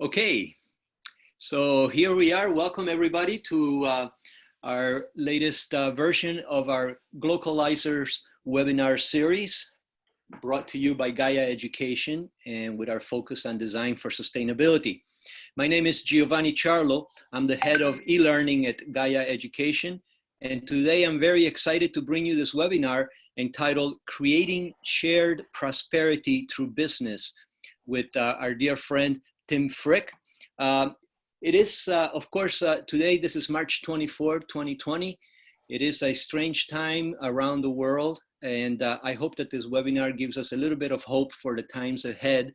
Okay, so here we are. Welcome everybody to our latest version of our Glocalizers webinar series, brought to you by Gaia Education and with our focus on design for sustainability. My name is Giovanni Charlo. I'm the head of e-learning at Gaia Education. And today I'm very excited to bring you this webinar entitled Creating Shared Prosperity Through Business with our dear friend, Tim Frick. It is, of course, today, this is March 24, 2020. It is a strange time around the world. And I hope that this webinar gives us a little bit of hope for the times ahead,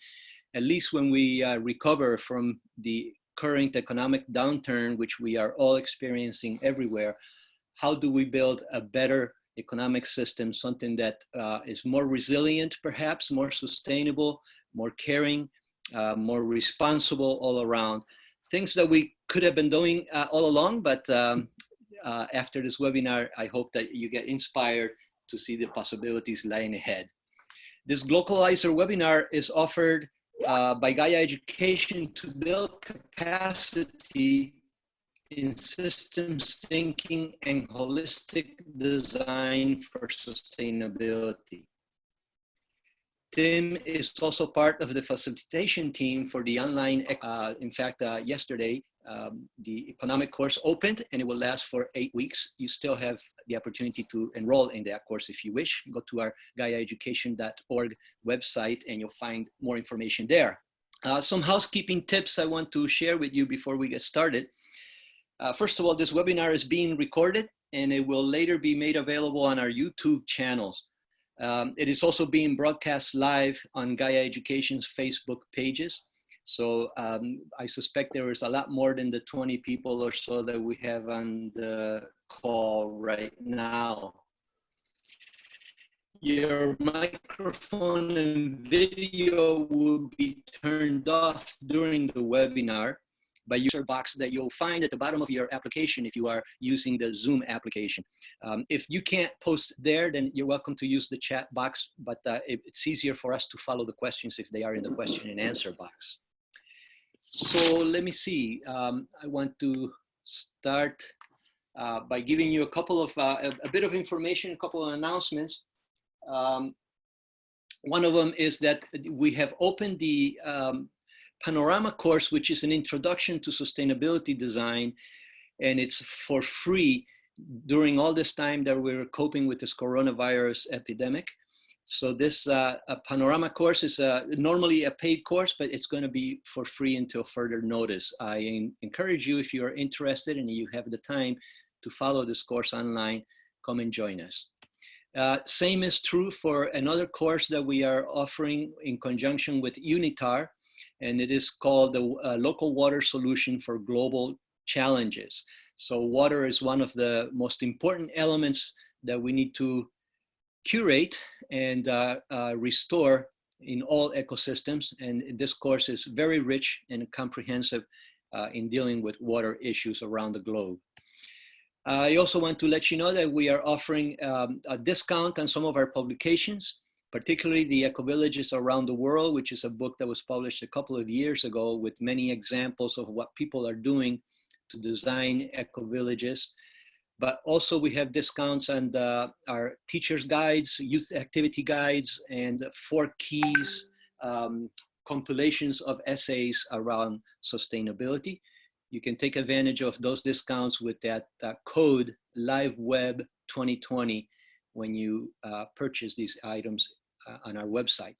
at least when we recover from the current economic downturn, which we are all experiencing everywhere. How do we build a better economic system, something that is more resilient, perhaps, more sustainable, more caring, more responsible all around? Things that we could have been doing all along, but after this webinar, I hope that you get inspired to see the possibilities lying ahead. This Glocalizer webinar is offered by Gaia Education to build capacity in systems thinking and holistic design for sustainability. Tim is also part of the facilitation team for the online, in fact, yesterday, the economic course opened and it will last for 8 weeks. You still have the opportunity to enroll in that course if you wish. Go to our GaiaEducation.org website and you'll find more information there. Some housekeeping tips I want to share with you before we get started. First of all, this webinar is being recorded and it will later be made available on our YouTube channels. It is also being broadcast live on Gaia Education's Facebook pages. So I suspect there is a lot more than the 20 people or so that we have on the call right now. Your microphone and video will be turned off during the webinar by user box that you'll find at the bottom of your application if you are using the Zoom application. If you can't post there, then you're welcome to use the chat box, but it's easier for us to follow the questions if they are in the question and answer box. So let me see, I want to start by giving you a couple of, a bit of information, a couple of announcements. One of them is that we have opened the Panorama Course, which is an introduction to sustainability design, and it's for free during all this time that we're coping with this coronavirus epidemic. So this Panorama Course is normally a paid course, but it's going to be for free until further notice. I encourage you, if you are interested and you have the time to follow this course online, come and join us. Same is true for another course that we are offering in conjunction with UNITAR, and it is called the Local Water Solution for Global Challenges. So water is one of the most important elements that we need to curate and restore in all ecosystems. And this course is very rich and comprehensive in dealing with water issues around the globe. I also want to let you know that we are offering a discount on some of our publications, particularly the Eco-Villages Around the World, which is a book that was published a couple of years ago with many examples of what people are doing to design eco-villages. But also we have discounts on our teacher's guides, youth activity guides, and 4 keys, compilations of essays around sustainability. You can take advantage of those discounts with that code LiveWeb2020 when you purchase these items on our website.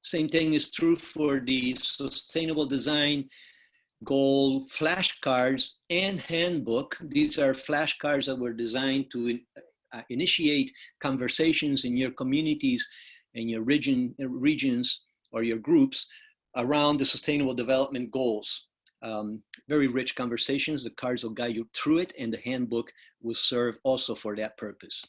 Same thing is true for the Sustainable Design Goal flashcards and handbook. These are flashcards that were designed to initiate conversations in your communities and your regions or your groups around the Sustainable Development Goals. Very rich conversations. The cards will guide you through it, and the handbook will serve also for that purpose.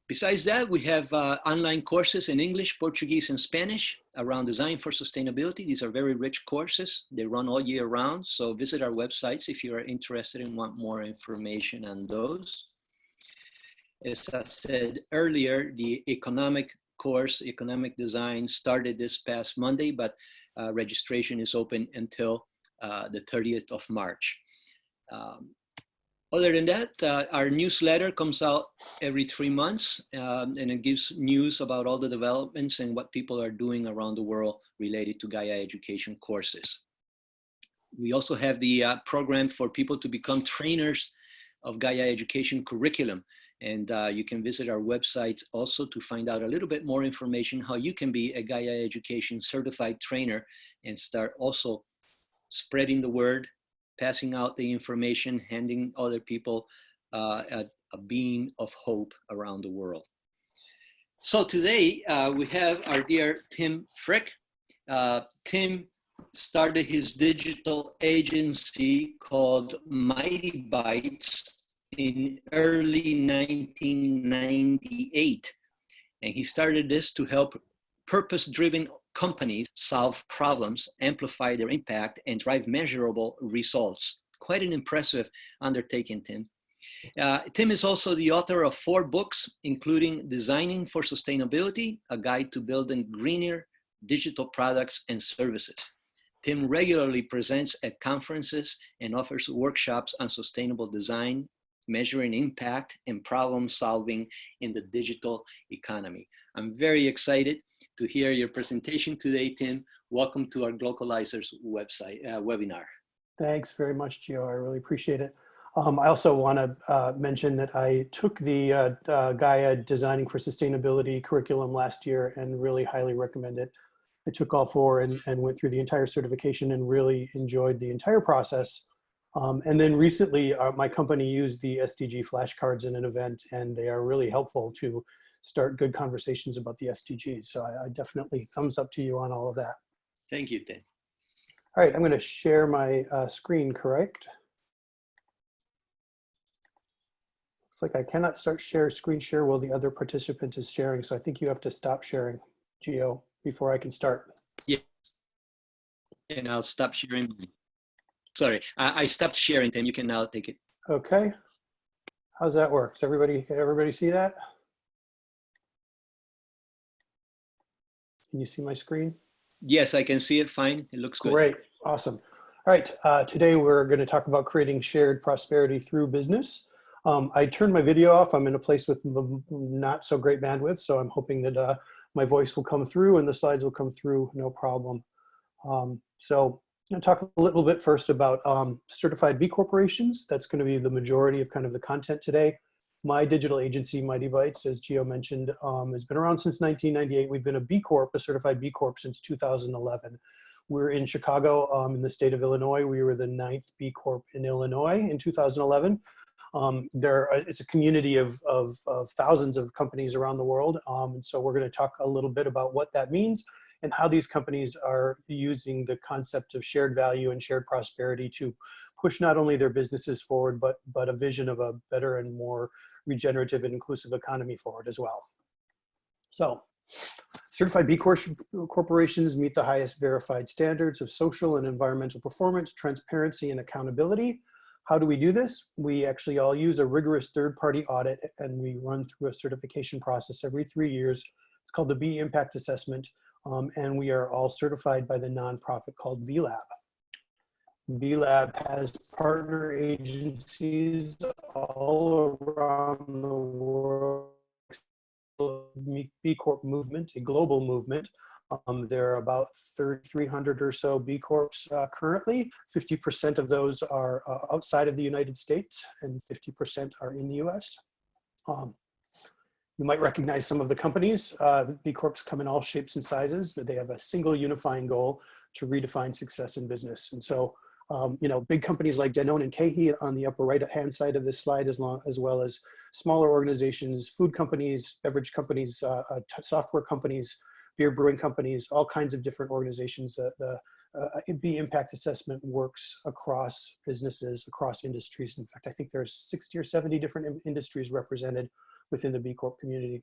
Besides that, we have online courses in English, Portuguese, and Spanish around design for sustainability. These are very rich courses. They run all year round. So visit our websites if you are interested and want more information on those. As I said earlier, the economic course, Economic Design, started this past Monday, but registration is open until the 30th of March. Other than that, our newsletter comes out every 3 months, and it gives news about all the developments and what people are doing around the world related to Gaia education courses. We also have the program for people to become trainers of Gaia education curriculum. And you can visit our website also to find out a little bit more information how you can be a Gaia education certified trainer and start also spreading the word, passing out the information, handing other people a beam of hope around the world. So today we have our dear Tim Frick. Tim started his digital agency called Mightybytes in early 1998. And he started this to help purpose-driven companies solve problems, amplify their impact, and drive measurable results. Quite an impressive undertaking, Tim. Tim is also the author of 4 books, including Designing for Sustainability, a guide to building greener digital products and services. Tim regularly presents at conferences and offers workshops on sustainable design, measuring impact, and problem solving in the digital economy. I'm very excited to hear your presentation today, Tim. Welcome to our Glocalizers website webinar. Thanks very much, Gio. I really appreciate it. I also want to mention that I took the Gaia Designing for Sustainability curriculum last year and really highly recommend it. I took all 4 and went through the entire certification and really enjoyed the entire process. And then recently, my company used the SDG flashcards in an event, and they are really helpful to start good conversations about the SDGs. So I definitely thumbs up to you on all of that. Thank you, Tim. All right, I'm going to share my screen, correct? Looks like I cannot start screen share while the other participant is sharing. So I think you have to stop sharing, Gio, before I can start. Yeah, and I'll stop sharing. Sorry, I stopped sharing, Tim. You can now take it. Okay. How's that work? Does everybody see that? Can you see my screen? Yes, I can see it fine. It looks good. Great, awesome. All right, today we're going to talk about creating shared prosperity through business. I turned my video off. I'm in a place with not so great bandwidth, so I'm hoping that my voice will come through and the slides will come through, no problem. So I'm going to talk a little bit first about certified B corporations. That's going to be the majority of kind of the content today. My digital agency, Mightybytes, as Gio mentioned, has been around since 1998. We've been a B Corp, a certified B Corp, since 2011. We're in Chicago, in the state of Illinois. We were the 9th B Corp in Illinois in 2011. It's a community of thousands of companies around the world. And so we're going to talk a little bit about what that means and how these companies are using the concept of shared value and shared prosperity to push not only their businesses forward, but a vision of a better and more regenerative and inclusive economy forward as well. So, certified B corporations meet the highest verified standards of social and environmental performance, transparency, and accountability. How do we do this? We actually all use a rigorous third-party audit, and we run through a certification process every 3 years. It's called the B Impact Assessment, and we are all certified by the nonprofit called B Lab. B Lab has partner agencies all around the world. B Corp movement, a global movement. There are about 300 or so B Corps currently. 50% of those are outside of the United States and 50% are in the US. You might recognize some of the companies. B Corps come in all shapes and sizes. They have a single unifying goal to redefine success in business. And so, big companies like Danone and KeHE on the upper right-hand side of this slide, as well as smaller organizations, food companies, beverage companies, software companies, beer brewing companies, all kinds of different organizations. The B Impact Assessment works across businesses, across industries. In fact, I think there's 60 or 70 different industries represented within the B Corp community.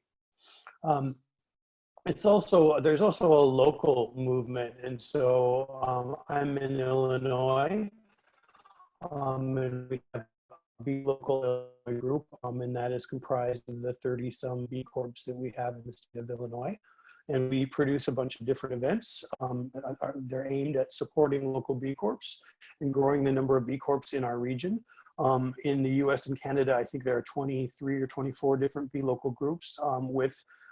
There's also a local movement, and so I'm in Illinois, and we have B Local Illinois group, and that is comprised of the 30-some B Corps that we have in the state of Illinois. And we produce a bunch of different events. They're aimed at supporting local B Corps and growing the number of B Corps in our region. In the US and Canada, I think there are 23 or 24 different B Local groups,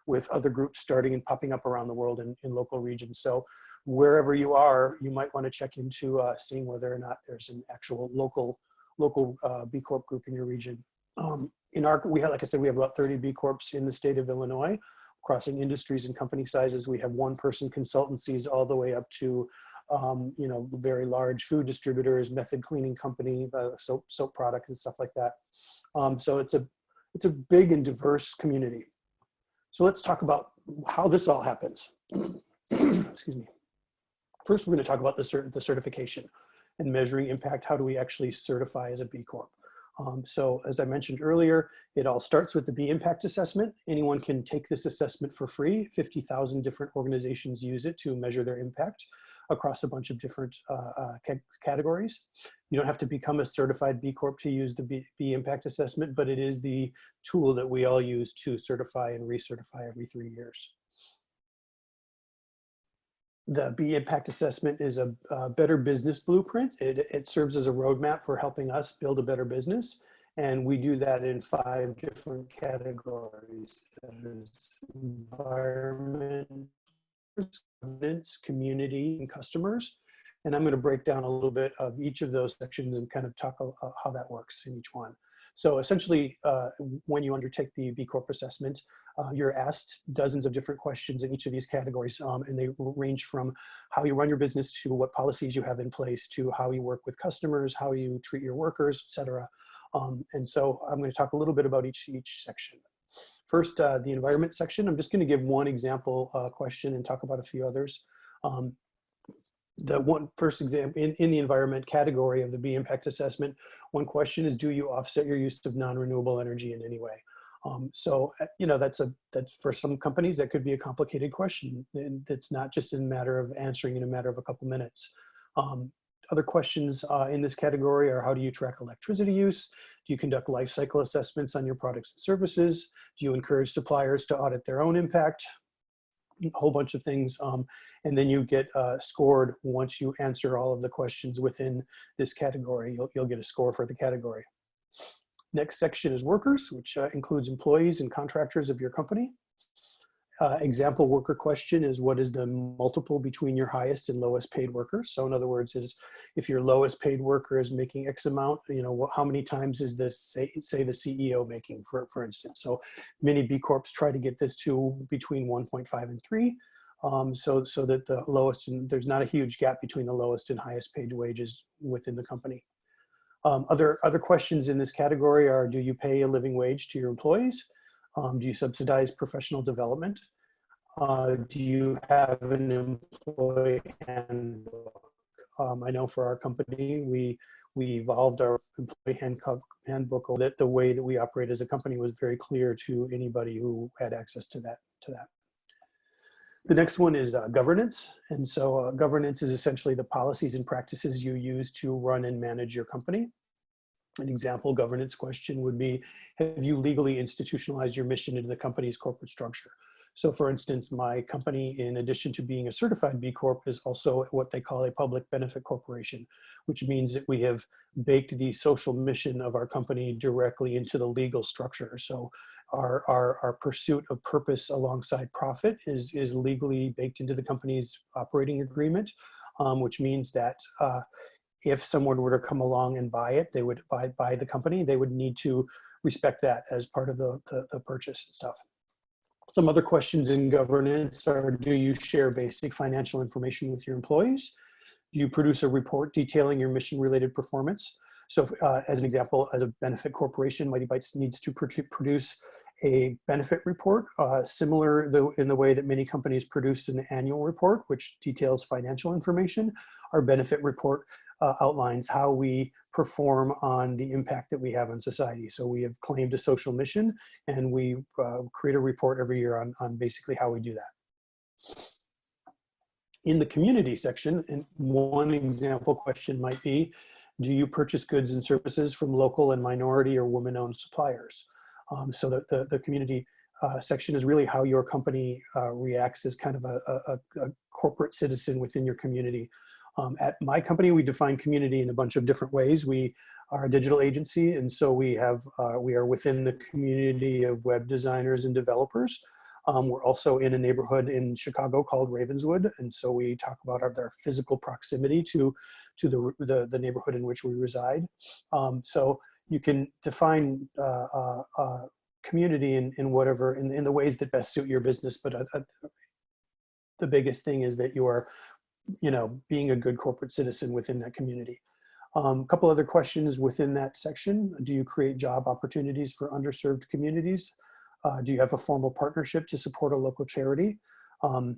with other groups starting and popping up around the world in local regions. So wherever you are, you might want to check into seeing whether or not there's an actual local B Corp group in your region. Like I said, we have about 30 B Corps in the state of Illinois, crossing industries and company sizes. We have one-person consultancies all the way up to, very large food distributors, method cleaning company, soap product and stuff like that. So it's a big and diverse community. So let's talk about how this all happens. Excuse me. First, we're going to talk about the certification and measuring impact. How do we actually certify as a B Corp? So as I mentioned earlier, it all starts with the B Impact Assessment. Anyone can take this assessment for free. 50,000 different organizations use it to measure their impact across a bunch of different categories. You don't have to become a certified B Corp to use the B Impact Assessment, but it is the tool that we all use to certify and recertify every 3 years. The B Impact Assessment is a better business blueprint. It serves as a roadmap for helping us build a better business. And we do that in 5 different categories. There's environment, governance, community, and customers. And I'm going to break down a little bit of each of those sections and kind of talk about how that works in each one. So essentially, when you undertake the B Corp assessment, you're asked dozens of different questions in each of these categories, and they range from how you run your business to what policies you have in place to how you work with customers, how you treat your workers, etc. And so I'm going to talk a little bit about each section. First, the environment section. I'm just going to give one example question and talk about a few others. The first example in the environment category of the B Impact Assessment, one question is, do you offset your use of non-renewable energy in any way? That's for some companies that could be a complicated question. That's not just a matter of answering in a matter of a couple minutes. Other questions in this category are, how do you track electricity use? Do you conduct life cycle assessments on your products and services? Do you encourage suppliers to audit their own impact? A whole bunch of things. And then you get scored once you answer all of the questions within this category. You'll get a score for the category. Next section is workers, which includes employees and contractors of your company. Example worker question is, what is the multiple between your highest and lowest paid workers? So in other words, is if your lowest paid worker is making X amount, how many times is this, say the CEO making, for instance? So many B Corps try to get this to between 1.5 and 3, so that the lowest, and there's not a huge gap between the lowest and highest paid wages within the company. Other questions in this category are, do you pay a living wage to your employees? Do you subsidize professional development? Do you have an employee handbook? I know for our company, we evolved our employee handbook, that the way that we operate as a company was very clear to anybody who had access to that. The next one is governance. And so governance is essentially the policies and practices you use to run and manage your company. An example governance question would be, have you legally institutionalized your mission into the company's corporate structure? So for instance, my company, in addition to being a certified B Corp, is also what they call a public benefit corporation, which means that we have baked the social mission of our company directly into the legal structure. So our pursuit of purpose alongside profit is legally baked into the company's operating agreement, which means that if someone were to come along and buy it, they would buy the company, they would need to respect that as part of the purchase and stuff. Some other questions in governance are, do you share basic financial information with your employees? Do you produce a report detailing your mission-related performance? So as an example, as a benefit corporation, Mightybytes needs to produce a benefit report, similar in the way that many companies produce an annual report, which details financial information. Our benefit report outlines how we perform on the impact that we have on society. So we have claimed a social mission, and we create a report every year on basically how we do that. In the community section, and one example question might be, Do you purchase goods and services from local and minority or women-owned suppliers? So the community section is really how your company reacts as kind of a corporate citizen within your community. At my company, we define community in a bunch of different ways. We are a digital agency, and so we are within the community of web designers and developers. We're also in a neighborhood in Chicago called Ravenswood, and so we talk about our physical proximity to the neighborhood in which we reside. So you can define community in whatever, in the ways that best suit your business, but the biggest thing is that you are, being a good corporate citizen within that community. A couple other questions within that section. Do you create job opportunities for underserved communities? Do you have a formal partnership to support a local charity? And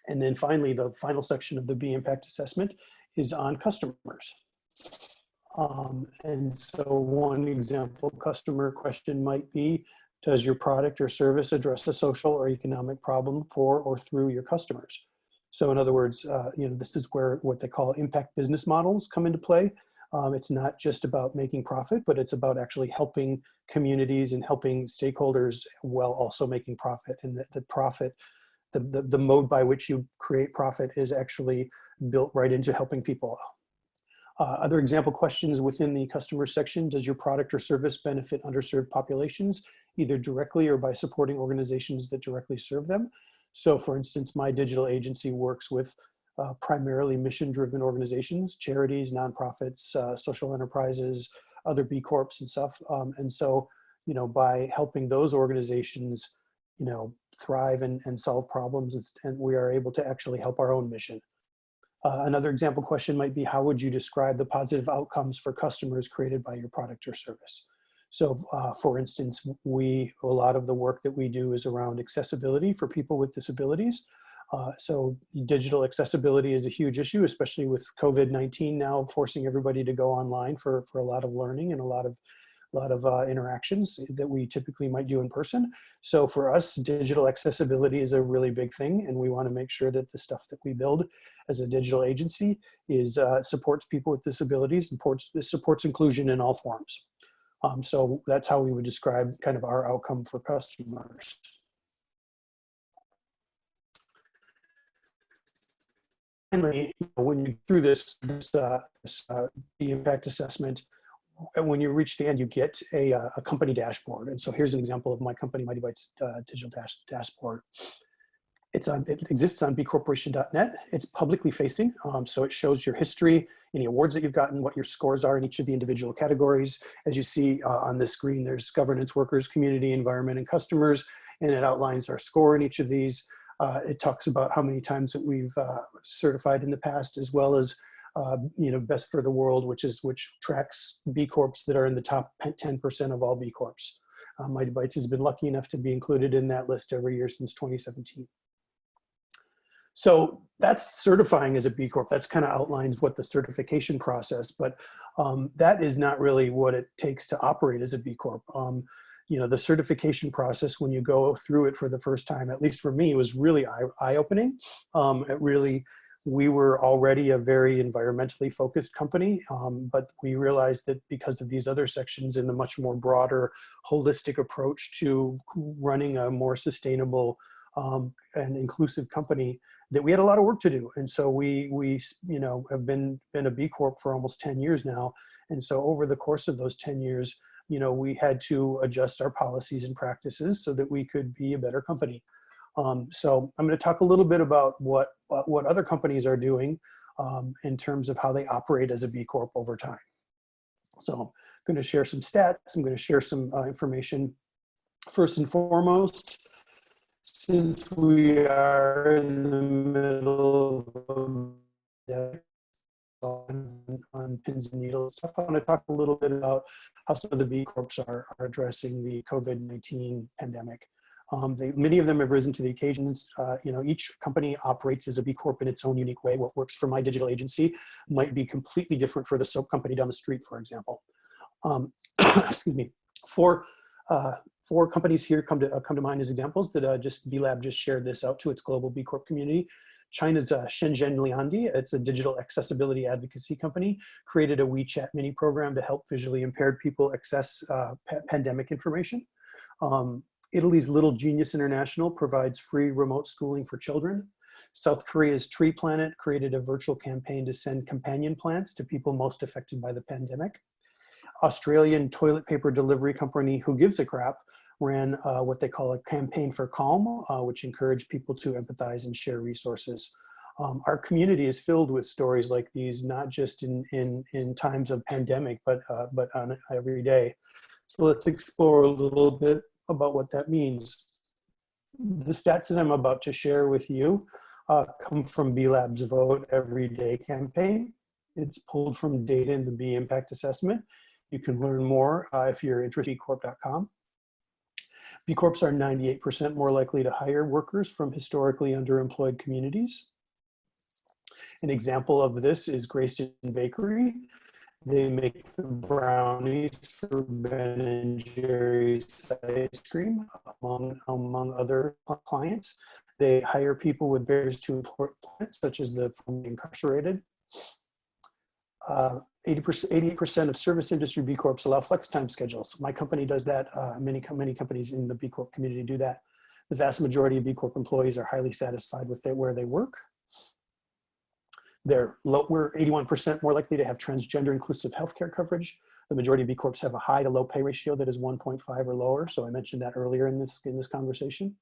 then finally, the final section of the B Impact Assessment is on customers. And so one example customer question might be, does your product or service address a social or economic problem for or through your customers? So in other words, this is where what they call impact business models come into play. It's not just about making profit, but it's about actually helping communities and helping stakeholders while also making profit. And the profit, the mode by which you create profit is actually built right into helping people. Other example questions within the customer section: does your product or service benefit underserved populations, either directly or by supporting organizations that directly serve them? So for instance, my digital agency works with primarily mission-driven organizations, charities, nonprofits, social enterprises, other B Corps and stuff. And so, by helping those organizations, thrive and solve problems, and we are able to actually help our own mission. Another example question might be, how would you describe the positive outcomes for customers created by your product or service? So for instance, a lot of the work that we do is around accessibility for people with disabilities. So digital accessibility is a huge issue, especially with COVID-19 now forcing everybody to go online for a lot of learning and a lot of interactions that we typically might do in person. So for us, digital accessibility is a really big thing, and we want to make sure that the stuff that we build as a digital agency supports people with disabilities and supports inclusion in all forms. So that's how we would describe kind of our outcome for customers. Finally, when you through this the impact assessment, when you reach the end, you get a company dashboard. And so here's an example of my company, Mightybytes digital dashboard. It exists on bcorporation.net. It's publicly facing, so it shows your history, any awards that you've gotten, what your scores are in each of the individual categories. As you see on the screen, there's governance, workers, community, environment, and customers, and it outlines our score in each of these. It talks about how many times that we've certified in the past, as well as Best for the World, which tracks B Corps that are in the top 10% of all B Corps. Mightybytes has been lucky enough to be included in that list every year since 2017. So that's certifying as a B Corp. That's kind of outlines what the certification process, but that is not really what it takes to operate as a B Corp. The certification process, when you go through it for the first time, at least for me, was really eye-opening. We were already a very environmentally focused company, but we realized that because of these other sections and the much more broader, holistic approach to running a more sustainable and inclusive company, that we had a lot of work to do. And so we have been a B Corp for almost 10 years now. And so over the course of those 10 years, we had to adjust our policies and practices so that we could be a better company. So I'm going to talk a little bit about what other companies are doing in terms of how they operate as a B Corp over time. So I'm going to share some stats. I'm going to share some information. First and foremost, since we are in the middle of on pins and needles stuff, I want to talk a little bit about how some of the B Corps are addressing the COVID-19 pandemic. Many of them have risen to the occasions. Each company operates as a B Corp in its own unique way. What works for my digital agency might be completely different for the soap company down the street, for example. Excuse me. Four companies here come to mind as examples that B Lab just shared this out to its global B Corp community. China's Shenzhen Liandi, it's a digital accessibility advocacy company, created a WeChat mini program to help visually impaired people access pandemic information. Italy's Little Genius International provides free remote schooling for children. South Korea's Tree Planet created a virtual campaign to send companion plants to people most affected by the pandemic. Australian toilet paper delivery company Who Gives a Crap ran what they call a campaign for calm, which encouraged people to empathize and share resources. Our community is filled with stories like these, not just in times of pandemic, but on every day. So let's explore a little bit about what that means. The stats that I'm about to share with you come from B Lab's Vote Every Day campaign. It's pulled from data in the B Impact Assessment. You can learn more if you're interested in bcorp.com. B Corps are 98% more likely to hire workers from historically underemployed communities. An example of this is Grayston Bakery. They make the brownies for Ben and Jerry's ice cream, among other clients. They hire people with barriers to employment, such as the formerly incarcerated. 88% of service industry B Corps allow flex time schedules. My company does that. Many companies in the B Corp community do that. The vast majority of B Corp employees are highly satisfied with where they work. We're 81% more likely to have transgender inclusive healthcare coverage. The majority of B Corps have a high to low pay ratio that is 1.5 or lower. So I mentioned that earlier in this conversation.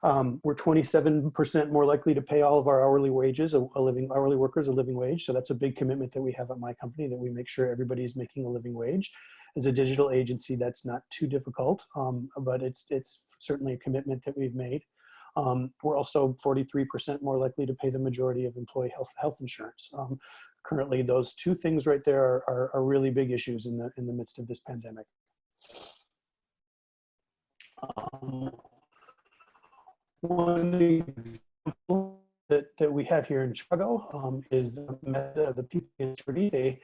We're 27% more likely to pay all of our hourly wages, hourly workers a living wage. So that's a big commitment that we have at my company, that we make sure everybody is making a living wage. As a digital agency, that's not too difficult, but it's certainly a commitment that we've made. We're also 43% more likely to pay the majority of employee health insurance. Currently, those two things right there are really big issues in the midst of this pandemic. One example that we have here in Chicago is the people in Integrity. They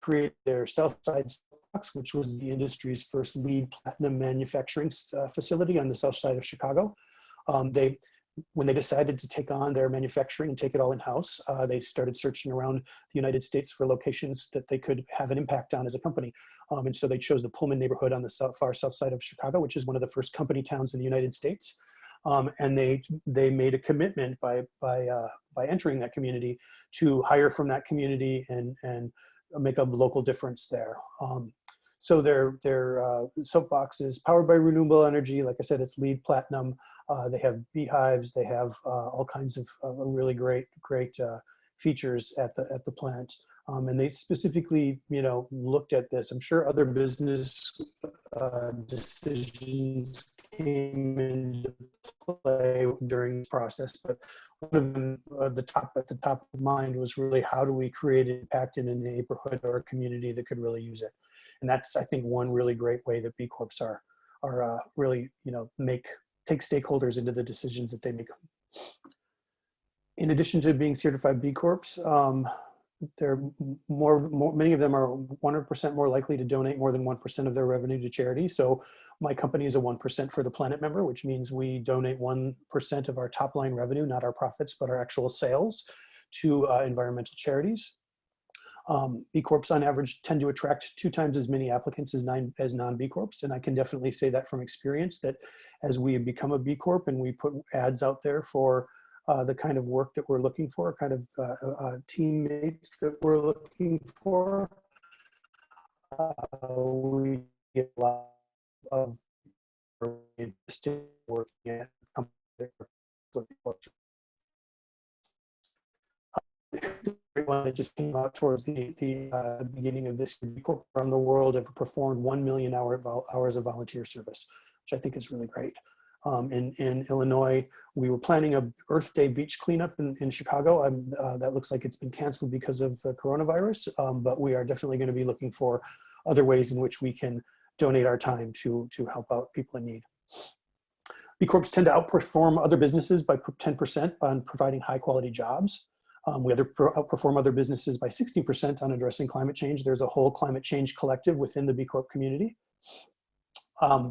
created their Southside Box, which was the industry's first LEED Platinum manufacturing facility on the south side of Chicago. When they decided to take on their manufacturing and take it all in-house, they started searching around the United States for locations that they could have an impact on as a company. And so they chose the Pullman neighborhood on the far south side of Chicago, which is one of the first company towns in the United States. And they made a commitment by entering that community to hire from that community and make a local difference there. So their soapbox is powered by renewable energy. Like I said, it's LEED Platinum. They have beehives. They have all kinds of really great features at the plant. And they specifically, looked at this. I'm sure other business decisions came into play during this process, but one of them, at the top of mind, was really, how do we create impact in a neighborhood or a community that could really use it? And that's, I think, one really great way that B Corps are really, take stakeholders into the decisions that they make. In addition to being certified B Corps, many of them are 100% more likely to donate more than 1% of their revenue to charity. So my company is a 1% for the Planet member, which means we donate 1% of our top line revenue, not our profits, but our actual sales, to environmental charities. B Corps on average tend to attract 2 times as many applicants as non-B Corps. And I can definitely say that from experience, that as we become a B Corp and we put ads out there for the kind of work that we're looking for, kind of teammates that we're looking for, we get a lot of interested working at companies. One that just came out towards the beginning of this year, B Corp around the world have performed 1 million hours of volunteer service, which I think is really great. In Illinois, we were planning a Earth Day beach cleanup in Chicago. That looks like it's been canceled because of the coronavirus, but we are definitely going to be looking for other ways in which we can donate our time to help out people in need. B Corps tend to outperform other businesses by 10% on providing high quality jobs. We outperform other businesses by 60% on addressing climate change. There's a whole climate change collective within the B Corp community.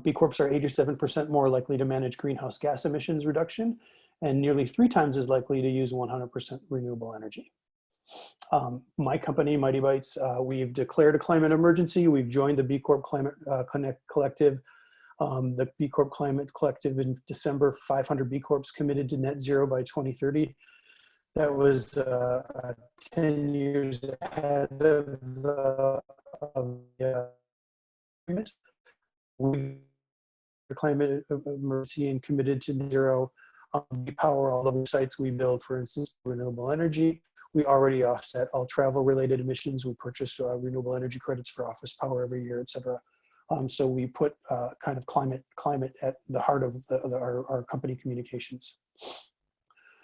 B Corps are 87% more likely to manage greenhouse gas emissions reduction and nearly 3 times as likely to use 100% renewable energy. My company, Mightybytes, we've declared a climate emergency. We've joined the B Corp Climate Collective. The B Corp Climate Collective in December, 500 B Corps committed to net zero by 2030. That was 10 years ahead of the agreement. We climate emergency and committed to net zero. We power all the websites we build, for instance, renewable energy. We already offset all travel-related emissions. We purchase renewable energy credits for office power every year, et cetera. So we put kind of climate at the heart of our company communications.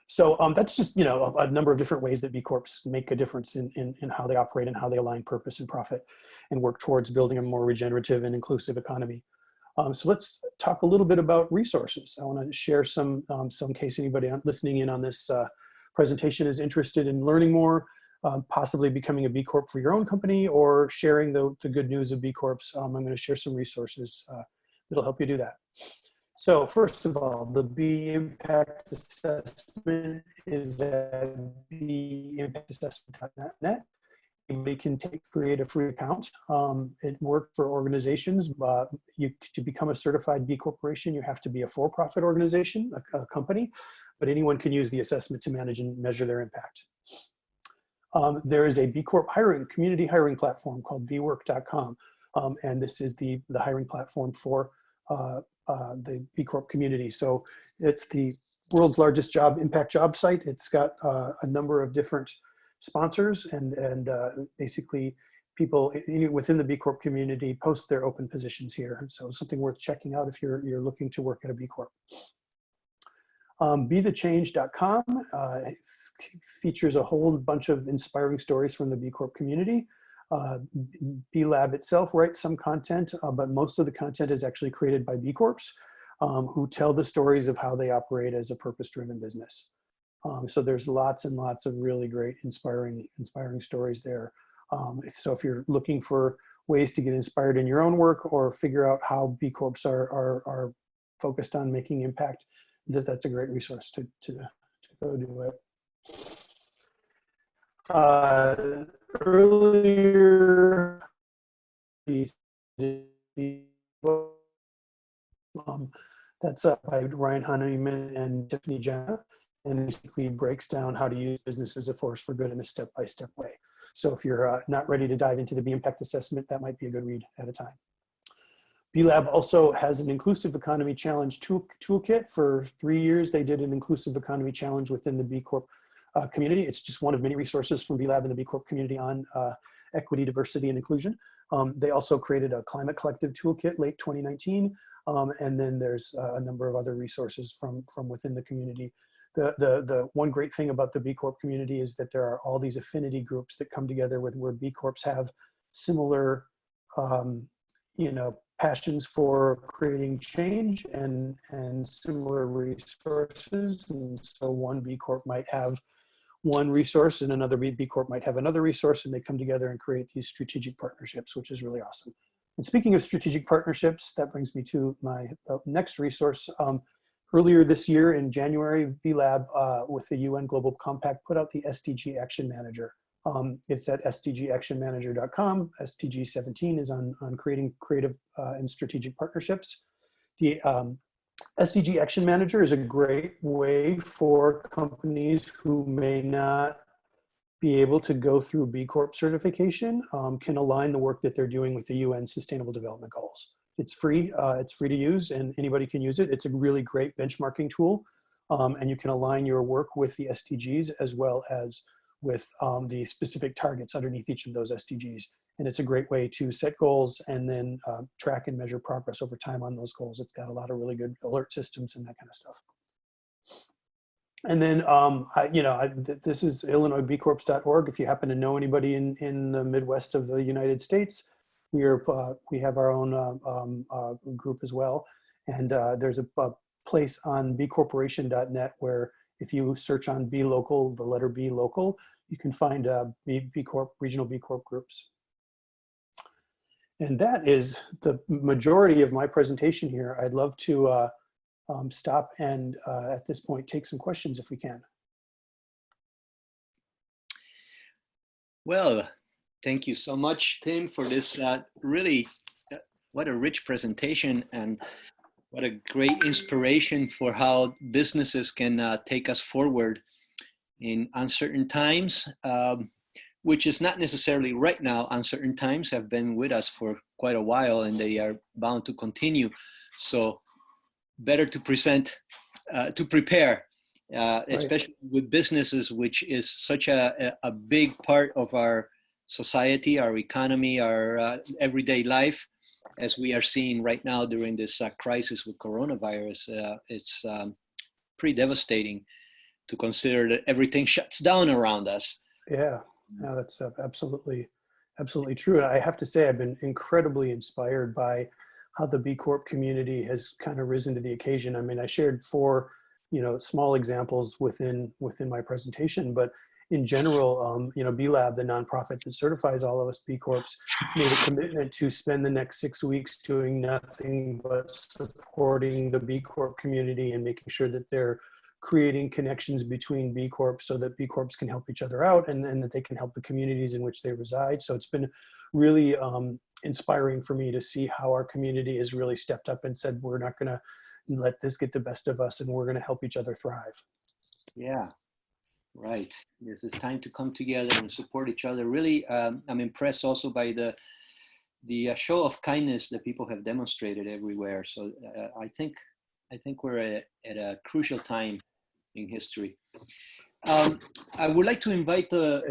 So that's just, you know, a number of different ways that B Corps make a difference in how they operate and how they align purpose and profit and work towards building a more regenerative and inclusive economy. So let's talk a little bit about resources. I want to share some in case anybody listening in on this presentation is interested in learning more, possibly becoming a B Corp for your own company, or sharing the good news of B Corps. I'm going to share some resources that'll help you do that. So first of all, the B Impact Assessment is at bimpactassessment.net. Anybody can create a free account. It works for organizations. To become a certified B Corporation, you have to be a for-profit organization, a company, but anyone can use the assessment to manage and measure their impact. There is a B Corp community hiring platform called bwork.com, and this is the hiring platform for the B Corp community. So it's the world's largest impact job site. It's got a number of different sponsors and basically people within the B Corp community post their open positions here. And so something worth checking out if you're looking to work at a B Corp. BeTheChange.com features a whole bunch of inspiring stories from the B Corp community. B Lab itself writes some content, but most of the content is actually created by B Corps who tell the stories of how they operate as a purpose-driven business. So there's lots and lots of really great, inspiring stories there. So if you're looking for ways to get inspired in your own work or figure out how B Corps are focused on making impact, that's a great resource to go do it. Earlier, that's by Ryan Honeyman and Tiffany Jenna, and basically breaks down how to use business as a force for good in a step-by-step way. So if you're not ready to dive into the B Impact Assessment, that might be a good read at a time. B Lab also has an Inclusive Economy Challenge toolkit. For 3 years, they did an Inclusive Economy Challenge within the B Corp community. It's just one of many resources from B Lab and the B Corp community on equity, diversity, and inclusion. They also created a Climate Collective toolkit late 2019. And then there's a number of other resources from within the community. The one great thing about the B Corp community is that there are all these affinity groups that come together where B Corps have similar, passions for creating change and similar resources. And so one B Corp might have one resource and another B Corp might have another resource, and they come together and create these strategic partnerships, which is really awesome. And speaking of strategic partnerships, that brings me to my next resource. Earlier this year in January, B Lab with the UN Global Compact put out the Stg Action Manager. It's at stgactionmanager.com. SDG 17 is on creating creative and strategic partnerships. The SDG Action Manager is a great way for companies who may not be able to go through B Corp certification, can align the work that they're doing with the UN Sustainable Development Goals. It's free to use and anybody can use it. It's a really great benchmarking tool, and you can align your work with the SDGs as well as with the specific targets underneath each of those SDGs. And it's a great way to set goals and then track and measure progress over time on those goals. It's got a lot of really good alert systems and that kind of stuff. And then, this is IllinoisBcorps.org. If you happen to know anybody in the Midwest of the United States, we have our own group as well. And there's a place on bcorporation.net where if you search on B Local, the letter B Local, you can find B Corp, regional B Corp groups. And that is the majority of my presentation here. I'd love to stop and at this point take some questions if we can. Well, thank you so much, Tim, for this really, what a rich presentation and what a great inspiration for how businesses can take us forward in uncertain times, which is not necessarily right now. Uncertain times have been with us for quite a while and they are bound to continue. So better to present, to prepare, especially with businesses, which is such a big part of our society, our economy, our everyday life, as we are seeing right now during this crisis with coronavirus. It's pretty devastating to consider that everything shuts down around us. Yeah, no, that's absolutely true. And I have to say, I've been incredibly inspired by how the B Corp community has kind of risen to the occasion. I mean, I shared 4, small examples within my presentation, but in general, B Lab, the nonprofit that certifies all of us B Corps, made a commitment to spend the next 6 weeks doing nothing but supporting the B Corp community and making sure that they're creating connections between B Corps so that B Corps can help each other out and that they can help the communities in which they reside. So it's been really inspiring for me to see how our community has really stepped up and said, we're not going to let this get the best of us and we're going to help each other thrive. Yeah, right. This is time to come together and support each other. Really, I'm impressed also by the show of kindness that people have demonstrated everywhere. So I think we're at a crucial time in history. I would like to invite to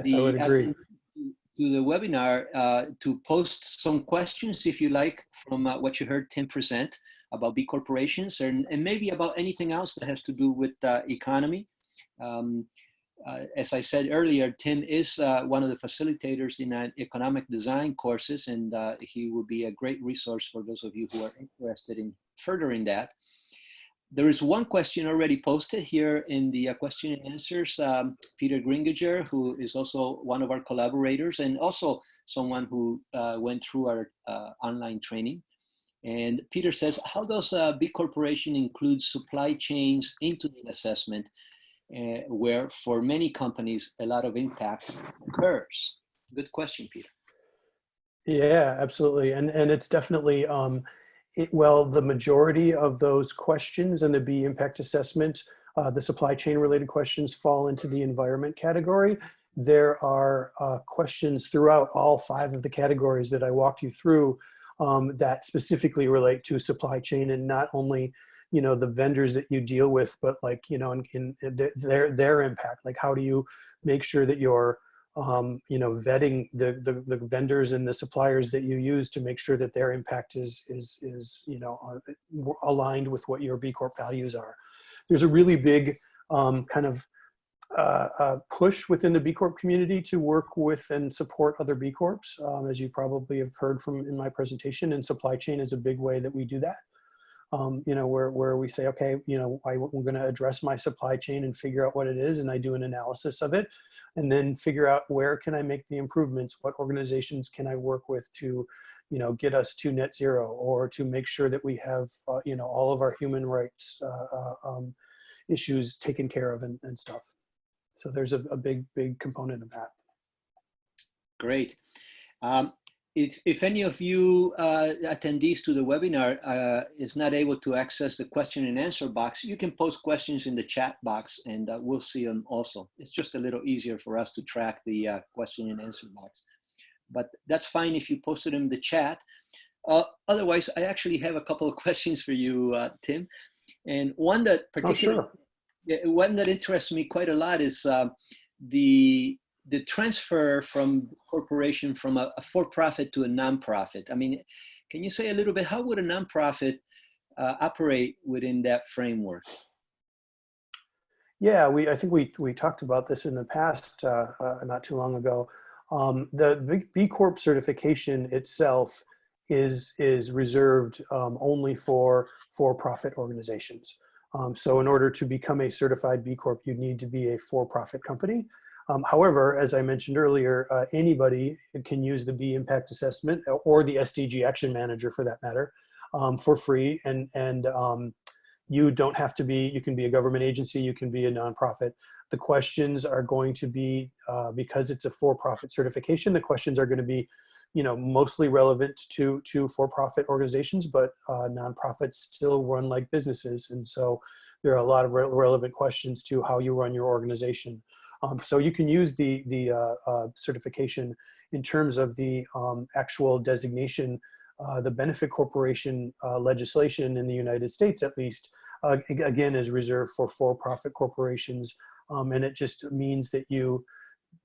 the webinar to post some questions, if you like, from what you heard Tim present about B corporations and maybe about anything else that has to do with economy. As I said earlier, Tim is one of the facilitators in economic design courses, and he will be a great resource for those of you who are interested in furthering that. There is one question already posted here in the question and answers. Peter Gringiger, who is also one of our collaborators and also someone who went through our online training. And Peter says, how does a B corporation include supply chains into the assessment where for many companies a lot of impact occurs? Good question, Peter. Yeah, absolutely. And it's definitely, well, the majority of those questions in the B impact assessment, the supply chain related questions fall into the environment category. There are questions throughout all 5 of the categories that I walked you through that specifically relate to supply chain, and not only, the vendors that you deal with, but like, in their impact. Like, how do you make sure that you're vetting the vendors and the suppliers that you use to make sure that their impact is aligned with what your B Corp values are. There's a really big push within the B Corp community to work with and support other B Corps, as you probably have heard from in my presentation, and supply chain is a big way that we do that. Where we say, okay, we're going to address my supply chain and figure out what it is, and I do an analysis of it, and then figure out where can I make the improvements, what organizations can I work with to, get us to net zero, or to make sure that we have, all of our human rights issues taken care of and stuff. So there's a big component of that. Great. If any of you attendees to the webinar is not able to access the question and answer box, you can post questions in the chat box and we'll see them also. It's just a little easier for us to track the question and answer box. But that's fine if you post it in the chat. Otherwise, I actually have a couple of questions for you, Tim. And one that particularly, one that interests me quite a lot is the transfer from corporation from a for-profit to a nonprofit. I mean, can you say a little bit, how would a nonprofit operate within that framework? Yeah, I think we talked about this in the past, not too long ago. The B Corp certification itself is reserved only for for-profit organizations. So in order to become a certified B Corp, you need to be a for-profit company. However, as I mentioned earlier, anybody can use the B Impact Assessment or the Stg Action Manager for that matter for free, and You don't have to be, you can be a government agency, you can be a nonprofit. The questions are going to be, because it's a for-profit certification, the questions are going to be, mostly relevant to for-profit organizations, but nonprofits still run like businesses. And so there are a lot of relevant questions to how you run your organization. So you can use the certification in terms of the actual designation. The benefit corporation legislation in the United States, at least, again, is reserved for for-profit corporations. And it just means that you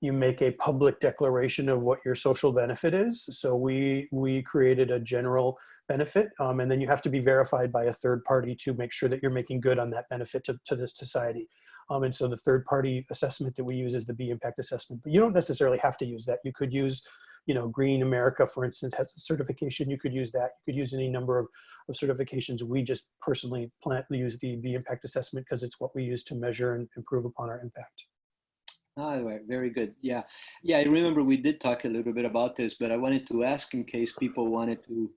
make a public declaration of what your social benefit is. So we created a general benefit, and then you have to be verified by a third party to make sure that you're making good on that benefit to this society. And so the third party assessment that we use is the B Impact Assessment, but you don't necessarily have to use that. You could use, Green America, for instance, has a certification. You could use that. You could use any number of certifications. We just personally use the B Impact Assessment because it's what we use to measure and improve upon our impact. Oh, right. Very good. Yeah. I remember we did talk a little bit about this, but I wanted to ask in case people wanted to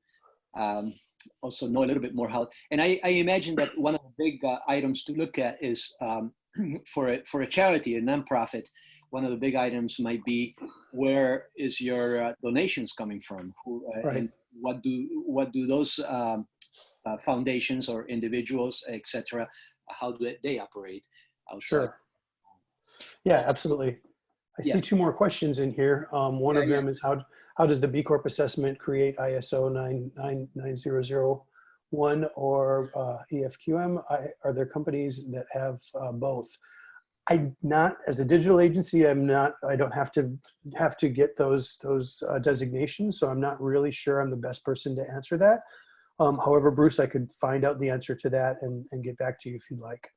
also know a little bit more how. And I imagine that one of the big items to look at is for a charity, a nonprofit. One of the big items might be, where is your donations coming from? Right. And what do those foundations or individuals, etc., how do they operate outside? Sure. Yeah, absolutely. I see two more questions in here. One of them is how does the B Corp assessment create ISO 9001 or EFQM? Are there companies that have both? I'm not, as a digital agency, I don't have to get those designations. So I'm not really sure I'm the best person to answer that. However, Bruce, I could find out the answer to that and get back to you if you'd like.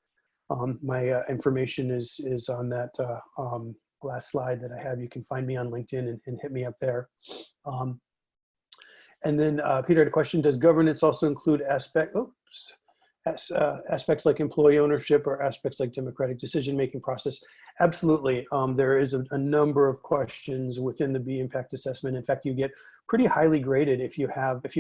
My information is on that last slide that I have. You can find me on LinkedIn and hit me up there. And then Peter had a question, does governance also include aspects like employee ownership or aspects like democratic decision-making process? Absolutely. There is a number of questions within the B Impact Assessment. In fact, you get pretty highly graded if you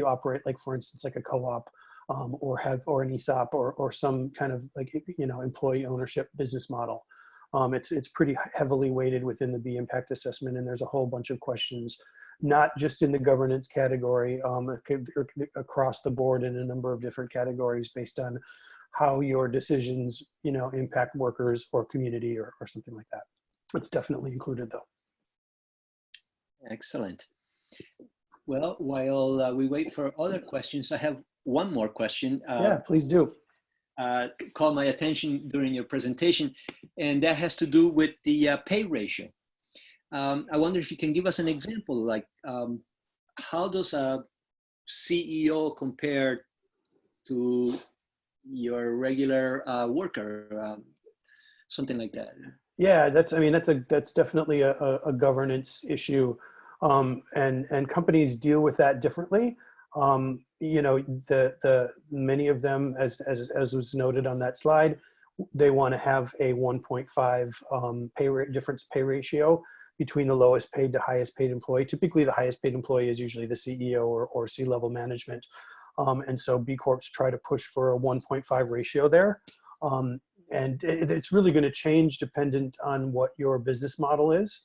operate, like, for instance, like a co-op, or an ESOP or some kind of, like, employee ownership business model. It's pretty heavily weighted within the B Impact Assessment, and there's a whole bunch of questions, not just in the governance category, across the board in a number of different categories based on how your decisions, impact workers or community or something like that. It's definitely included, though. Excellent. Well, while we wait for other questions, I have one more question. Yeah, please do. Caught my attention during your presentation, and that has to do with the pay ratio. I wonder if you can give us an example, like how does a CEO compare to your regular worker, something like that? Yeah, that's definitely a governance issue, and companies deal with that differently. Many of them, as was noted on that slide, they want to have a 1.5 difference pay ratio between the lowest paid to highest paid employee. Typically, the highest paid employee is usually the CEO or C-level management. And so B Corps try to push for a 1.5 ratio there. And it's really going to change dependent on what your business model is.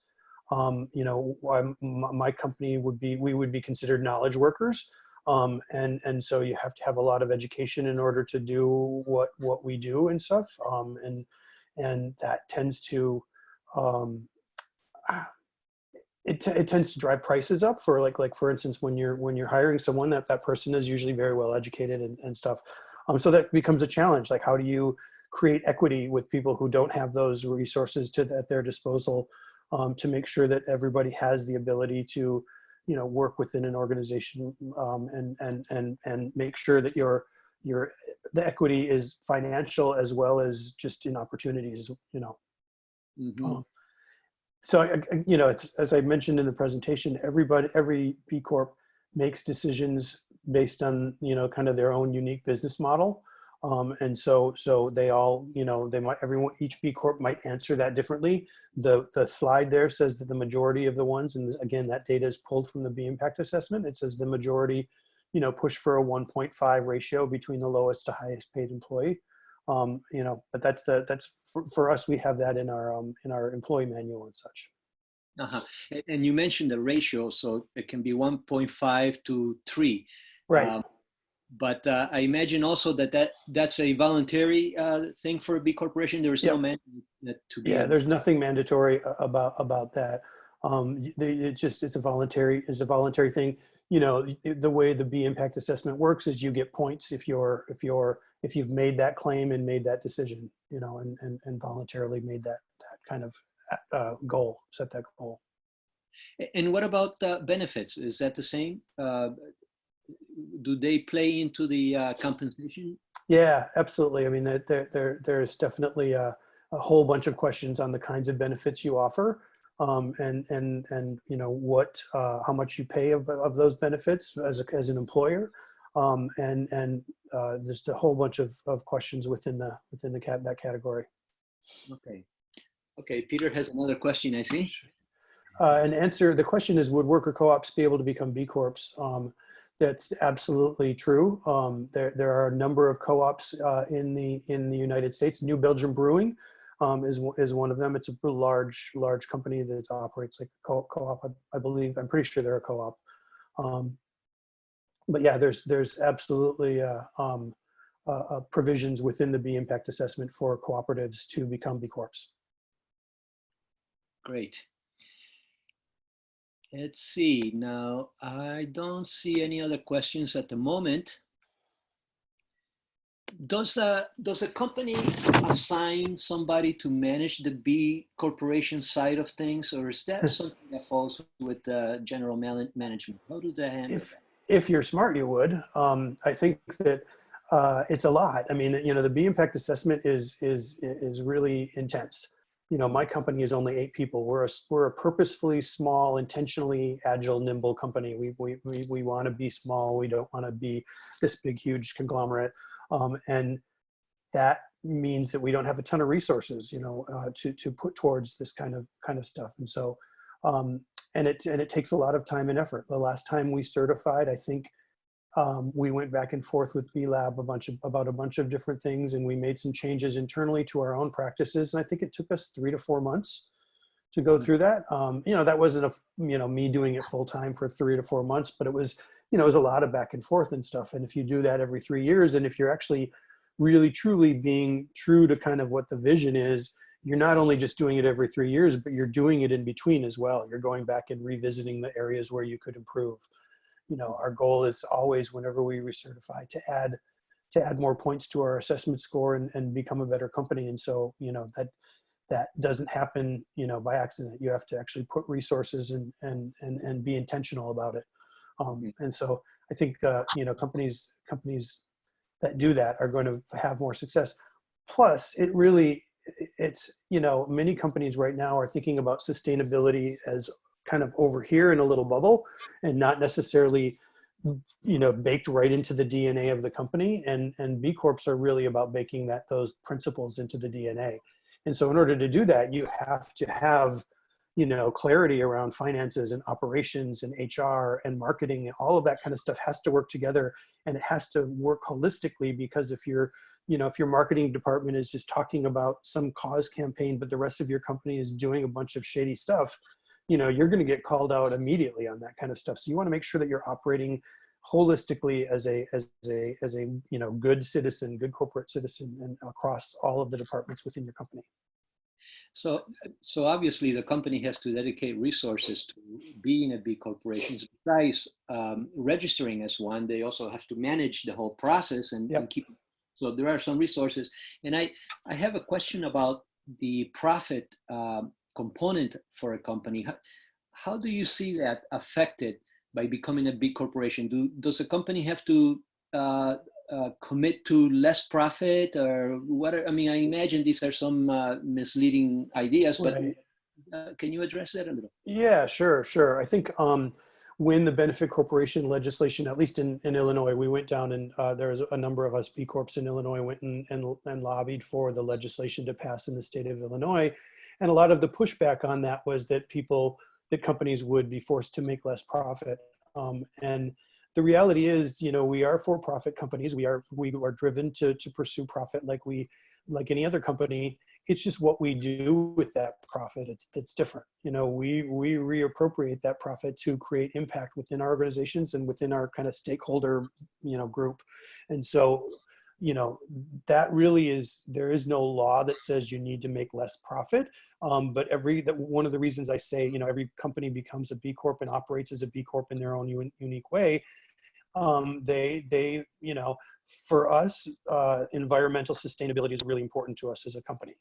My company we would be considered knowledge workers. And so you have to have a lot of education in order to do what we do and stuff. And that tends to, it tends to drive prices up for like for instance, when you're hiring someone, that person is usually very well educated and stuff. So that becomes a challenge. Like, how do you create equity with people who don't have those resources at their disposal, to make sure that everybody has the ability to, work within an organization, and make sure that the equity is financial as well as just in opportunities, Mm-hmm. So, it's, as I mentioned in the presentation, every B Corp makes decisions based on, kind of their own unique business model. And so they all, each B Corp might answer that differently. The slide there says that the majority of the ones, and again, that data is pulled from the B Impact Assessment. It says the majority, push for a 1.5 ratio between the lowest to highest paid employee. You know, but that's for us. We have that in our employee manual and such. Uh-huh. And you mentioned the ratio, so it can be 1.5 to 3. Right. But I imagine also that's a voluntary thing for a B corporation. There is no Yep. mandate to be. Yeah, there's nothing mandatory about that. It's a voluntary thing. You know, the way the B impact assessment works is you get points if you've made that claim and made that decision, you know, and voluntarily made that kind of goal, set that goal. And what about benefits? Is that the same? Do they play into the compensation? Yeah, absolutely. I mean, there's definitely a whole bunch of questions on the kinds of benefits you offer, and you know how much you pay of those benefits as an employer, and just a whole bunch of questions within that category. Okay. Okay. Peter has another question, I see. The question is, would worker co-ops be able to become B Corps? That's absolutely true. There are a number of co-ops in the United States. New Belgium Brewing is one of them. It's a large company that operates like a co-op. I believe, I'm pretty sure they're a co-op. But yeah, there's absolutely provisions within the B Impact Assessment for cooperatives to become B Corps. Great. Let's see. Now, I don't see any other questions at the moment. Does a company assign somebody to manage the B corporation side of things, or is that something that falls with general management? How do they handle that? If you're smart, you would. I think that it's a lot. I mean, you know, the B Impact Assessment is really intense. You know, my company is only 8 people. We're a purposefully small, intentionally agile, nimble company. We want to be small. We don't want to be this big, huge conglomerate. And that means that we don't have a ton of resources, you know, to put towards this kind of stuff. And so, and it takes a lot of time and effort. The last time we certified, I think we went back and forth with B Lab about a bunch of different things, and we made some changes internally to our own practices. And I think it took us 3 to 4 months to go through that. You know, that wasn't me doing it full time for 3 to 4 months, but it was, you know, it was a lot of back and forth and stuff. And if you do that every 3 years, and if you're actually really truly being true to kind of what the vision is, you're not only just doing it every 3 years, but you're doing it in between as well. You're going back and revisiting the areas where you could improve. You know, our goal is always, whenever we recertify, to add more points to our assessment score and become a better company. And so, you know, that doesn't happen, you know, by accident. You have to actually put resources and be intentional about it. And so I think, you know, companies that do that are going to have more success. Plus, it's, you know, many companies right now are thinking about sustainability as kind of over here in a little bubble and not necessarily, you know, baked right into the DNA of the company. And B Corps are really about baking those principles into the DNA. And so in order to do that, you have to have, you know, clarity around finances and operations and HR and marketing, and all of that kind of stuff has to work together, and it has to work holistically. Because if your marketing department is just talking about some cause campaign, but the rest of your company is doing a bunch of shady stuff, you know, you're going to get called out immediately on that kind of stuff. So you want to make sure that you're operating holistically as a you know, good citizen, good corporate citizen, and across all of the departments within your company. So obviously the company has to dedicate resources to being a B corporation. Besides registering as one, they also have to manage the whole process and keep. So there are some resources. And I have a question about the profit component for a company. How do you see that affected by becoming a B corporation? Does a company have to commit to less profit, or what? I mean, I imagine these are some misleading ideas, but can you address that a little? Yeah, sure. I think when the benefit corporation legislation, at least in Illinois, we went down and there was a number of us B Corps in Illinois went and lobbied for the legislation to pass in the state of Illinois. And a lot of the pushback on that was that companies would be forced to make less profit. And the reality is, you know, we are for-profit companies. We are driven to pursue profit like any other company. It's just what we do with that profit. It's different. You know, we reappropriate that profit to create impact within our organizations and within our kind of stakeholder, you know, group. And so, you know, that really is, there is no law that says you need to make less profit. But one of the reasons I say, you know, every company becomes a B Corp and operates as a B Corp in their own unique way. You know, for us, environmental sustainability is really important to us as a company,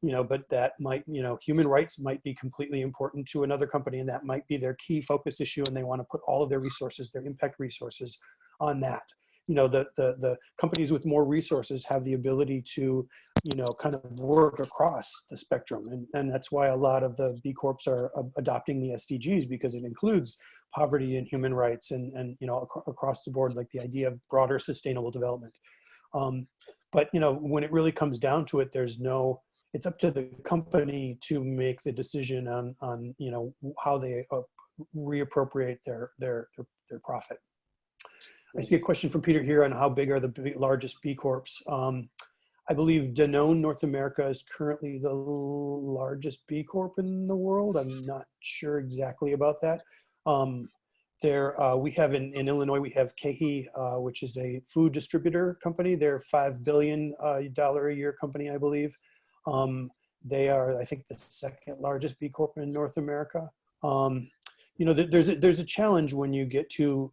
you know, but that might, you know, human rights might be completely important to another company, and that might be their key focus issue, and they want to put all of their resources, their impact resources on that. You know, the companies with more resources have the ability to, you know, kind of work across the spectrum. And that's why a lot of the B Corps are adopting the SDGs, because it includes poverty and human rights and you know, across the board, like the idea of broader sustainable development. But, you know, when it really comes down to it, it's up to the company to make the decision on you know, how they reappropriate their profit. I see a question from Peter here on how big are the largest B Corps. I believe Danone North America is currently the largest B Corp in the world. I'm not sure exactly about that. We have in Illinois, we have KeHE, which is a food distributor company. They're $5 billion a year company, I believe. They are, I think, the second largest B Corp in North America. You know, there's a challenge when you get to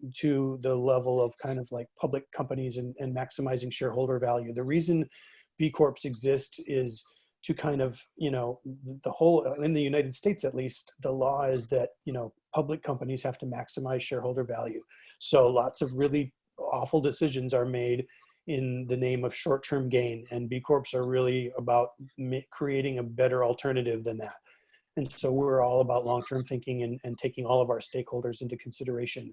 the level of kind of like public companies and maximizing shareholder value. The reason B Corps exist is to kind of, you know, in the United States, at least, the law is that, you know, public companies have to maximize shareholder value. So lots of really awful decisions are made in the name of short-term gain, and B Corps are really about creating a better alternative than that. And so we're all about long-term thinking and taking all of our stakeholders into consideration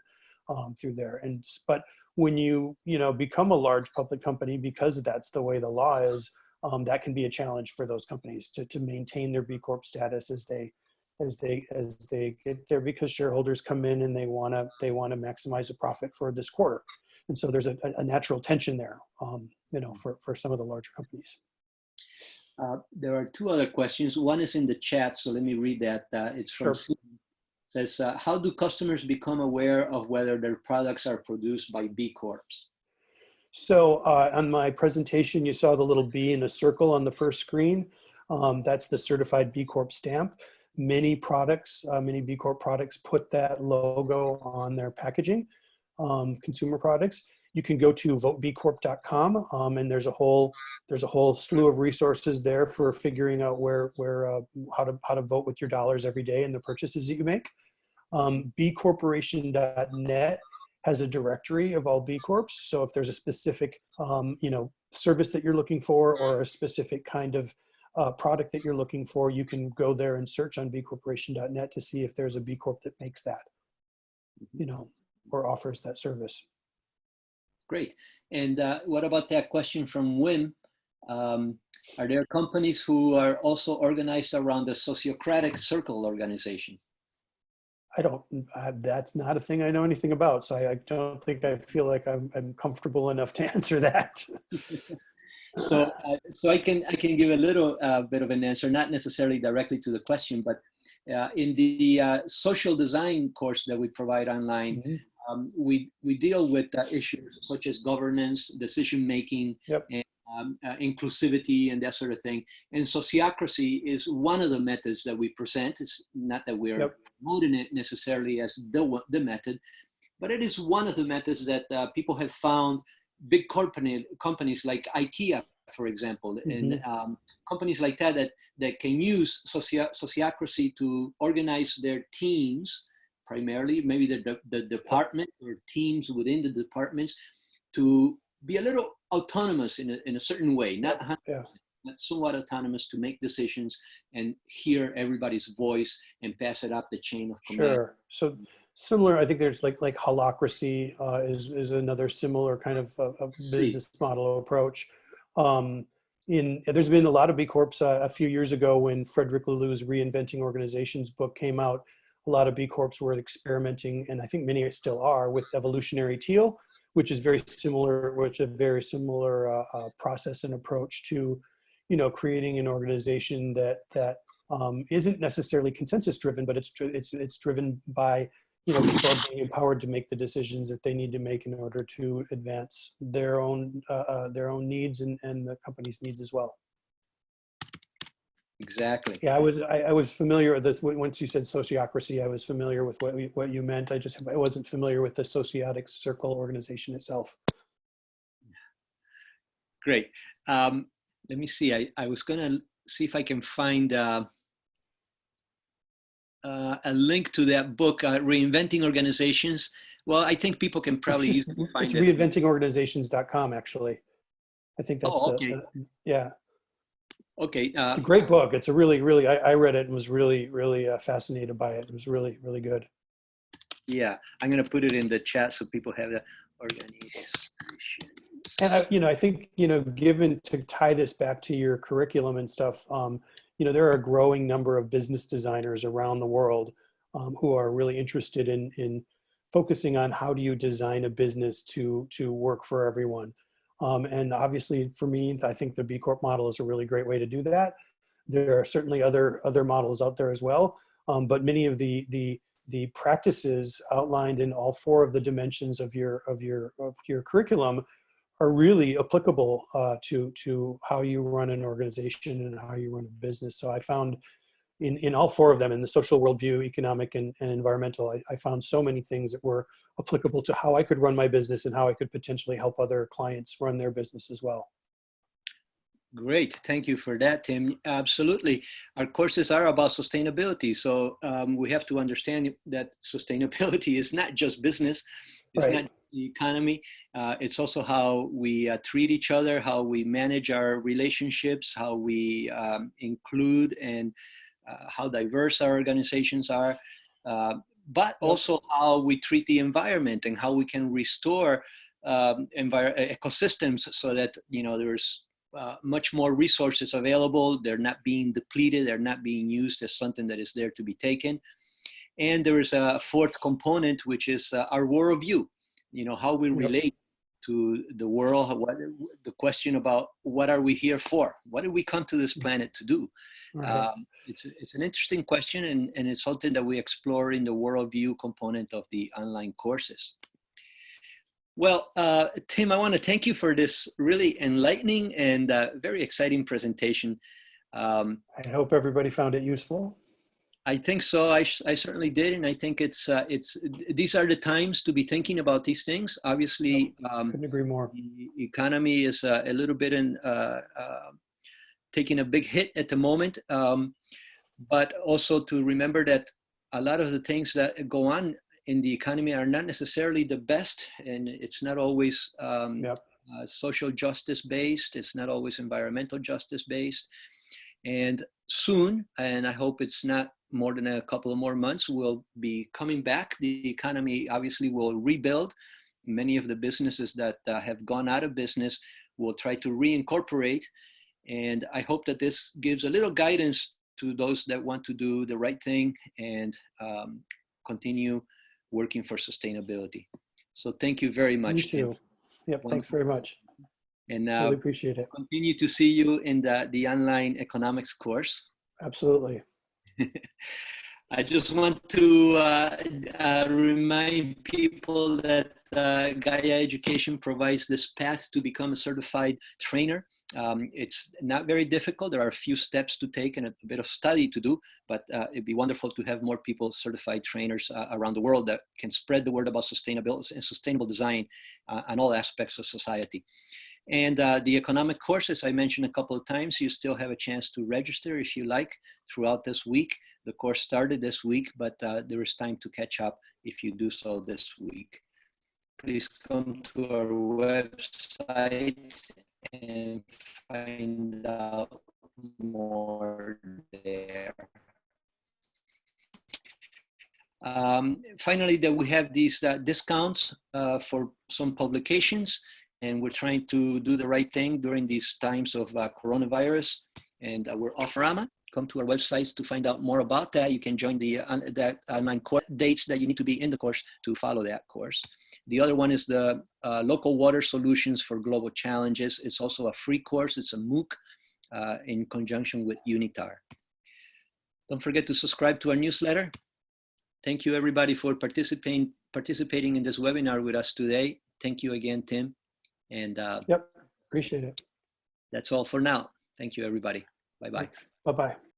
through there. But when you know, become a large public company, because that's the way the law is, that can be a challenge for those companies to maintain their B Corp status as they get there, because shareholders come in and they want to maximize the profit for this quarter. And so there's a natural tension there, you know, for some of the larger companies. There are two other questions. One is in the chat, so let me read that. It's from Sure. It says, how do customers become aware of whether their products are produced by B Corps? So on my presentation, you saw the little B in a circle on the first screen. That's the certified B Corp stamp. Many B Corp products put that logo on their packaging, consumer products. You can go to votebcorp.com, and there's a whole slew of resources there for figuring out how to vote with your dollars every day in the purchases that you make. bcorporation.net has a directory of all B Corps. So if there's a specific you know, service that you're looking for, or a specific kind of product that you're looking for, you can go there and search on bcorporation.net to see if there's a B Corp that makes that, you know, or offers that service. Great. And what about that question from Wim? Are there companies who are also organized around the Sociocratic Circle organization? That's not a thing I know anything about. So I don't think I feel like I'm comfortable enough to answer that. So I can give a little bit of an answer, not necessarily directly to the question, but in the social design course that we provide online, Mm-hmm. We deal with issues such as governance, decision-making, Yep. and inclusivity and that sort of thing. And sociocracy is one of the methods that we present. It's not that we're promoting it necessarily as the method, but it is one of the methods that people have found big companies like IKEA, for example, and companies like that can use sociocracy to organize their teams, primarily, maybe the department or teams within the departments, to be a little autonomous in a certain way, not somewhat autonomous, to make decisions and hear everybody's voice and pass it up the chain of command. Sure. So similar, I think there's like holacracy is another similar kind of business model approach. There's been a lot of B Corps a few years ago when Frederick Laloux's Reinventing Organizations book came out. a lot of B Corps were experimenting, and I think many still are, with evolutionary teal, which is very similar, process and approach to, creating an organization that isn't necessarily consensus driven, but it's driven by, people being empowered to make the decisions that they need to make in order to advance their own needs and the company's needs as well. Exactly. Yeah, I was familiar with this. Once you said sociocracy, I was familiar with what you meant. I wasn't familiar with the sociotic circle organization itself. Great. Let me see. I was going to see if I can find a link to that book, Reinventing Organizations. Well, I think people can probably use it to find it. It's reinventingorganizations.com, actually. I think that's yeah. Okay. It's a great book. It's a really, I read it and was really fascinated by it. It was really good. Yeah, I'm going to put it in the chat so people have the organizations. And I think, given to tie this back to your curriculum and stuff, there are a growing number of business designers around the world who are really interested in focusing on how do you design a business to work for everyone. And obviously for me, I think the B Corp model is a really great way to do that. There are certainly other models out there as well. But many of the practices outlined in all four of the dimensions of your curriculum are really applicable to how you run an organization and how you run a business. So I found in all four of them, in the social worldview, economic, and environmental, I found so many things that were applicable to how I could run my business and how I could potentially help other clients run their business as well. Great. Thank you for that, Tim. Absolutely. Our courses are about sustainability. So we have to understand that sustainability is not just business. It's not the economy. It's also how we treat each other, how we manage our relationships, how we include and how diverse our organizations are, but also how we treat the environment and how we can restore ecosystems so that, there's much more resources available. They're not being depleted. They're not being used as something that is there to be taken. And there is a fourth component, which is our worldview, how we relate to the world, the question about what are we here for? What did we come to this planet to do? Right. It's an interesting question, and it's something that we explore in the worldview component of the online courses. Well, Tim, I want to thank you for this really enlightening and very exciting presentation. I hope everybody found it useful. I think so. I certainly did, and I think these are the times to be thinking about these things. Obviously, couldn't agree more. The economy is a little bit taking a big hit at the moment, but also to remember that a lot of the things that go on in the economy are not necessarily the best, and it's not always social justice based. It's not always environmental justice based. And soon, and I hope it's not more than a couple of more months, we'll be coming back. The economy obviously will rebuild. Many of the businesses that have gone out of business will try to reincorporate. And I hope that this gives a little guidance to those that want to do the right thing and continue working for sustainability. So thank you very much. You too. Yep, thanks very much. And really appreciate it. Continue to see you in the online economics course. Absolutely. I just want to remind people that Gaia Education provides this path to become a certified trainer. It's not very difficult. There are a few steps to take and a bit of study to do, but it'd be wonderful to have more people certified trainers around the world that can spread the word about sustainability and sustainable design on all aspects of society. And the economic courses I mentioned a couple of times, you still have a chance to register if you like throughout this week. The course started this week, but there is time to catch up if you do so this week. Please come to our website and find out more there. Finally, that we have these discounts for some publications, and we're trying to do the right thing during these times of coronavirus, and we're off Panorama. come to our websites to find out more about that. You can join the that online course dates that you need to be in the course to follow that course. The other one is the local water solutions for global challenges. It's also a free course. It's a MOOC in conjunction with Unitar. Don't forget to subscribe to our newsletter. Thank you everybody for participating in this webinar with us today. Thank you again, Tim. And yep, appreciate it. That's all for now. Thank you everybody. Bye-bye. Bye-bye.